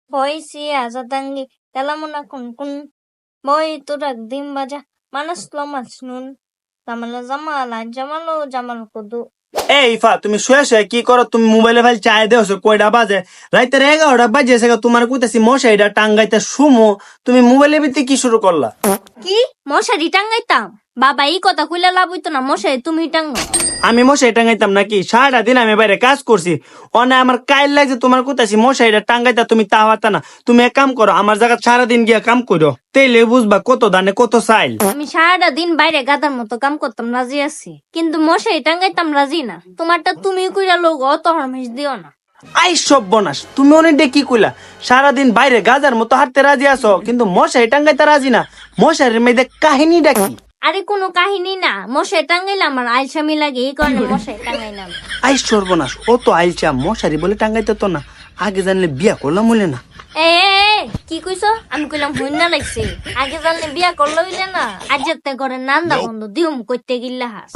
Hoy siya tangi kalamu na kun boy turak dimbaja manas lomas nun zamala zamala jamalo jamal kudu. এই ইফা তুমি শুয়ে শুয়ে কি করো? তুমি মোবাইলে ফাইল চাই দেওছো কয়টা বাজে? রাইতের 11টা বাজেছে তোমার কইতাছি মশাইটা টাঙ্গাইতে শুমো, তুমি মোবাইলের ভিতরে কি শুরু করলা? কি মশারি টাঙ্গাইতাম? বাবা এই কথা কইলে লাভ হইতো না, মশারি তুমি টাঙ্গাও। আমি মশাই টাঙ্গাইতাম নাকি? সারাটা দিন আমি বাইরে কাজ করছি, অনে আমার কাইল লাগছে তোমার কইতাছি মশাইটা টাঙ্গাইতা, তুমি তা পারতা না। তুমি এক কাম করো, আমার জায়গা সারাদিন গিয়া কাম করো, তেলে বুঝবা কত দানে কত চাইল। আমি সারাটা দিন বাইরে গাদার মতো কাম করতাম রাজি আছি, কিন্তু মশারি টাঙ্গাইতাম রাজি না। তোমারটা তুমি কইরা লোক অত হরমেশ দিও না। আই সব বনাস, তুমি অনেক কি কইলা? সারাদিন বাইরে গাজার মতো হাঁটতে রাজি আছো, কিন্তু মশাই টাঙ্গাইতে রাজি না। মশাইয়ের মেয়েদের কাহিনীটা কি? আরে কোনো কাহিনী না, মশাই টাঙ্গাইলে আমার আলসামি লাগে, এই কারণে মশাই টাঙ্গাই না। আই সর্বনাশ, ও তো আইলচা, মশারি বলে টাঙ্গাইতে তো না। আগে জানলে বিয়া করলাম বলে না। এ কি কইছো? আমি কইলাম হইন না লাগছে। আগে জানলে বিয়া করলে হইলে না, আজ যাতে করে নান্দা বন্ধ দিউম করতে গিল্লা হাস।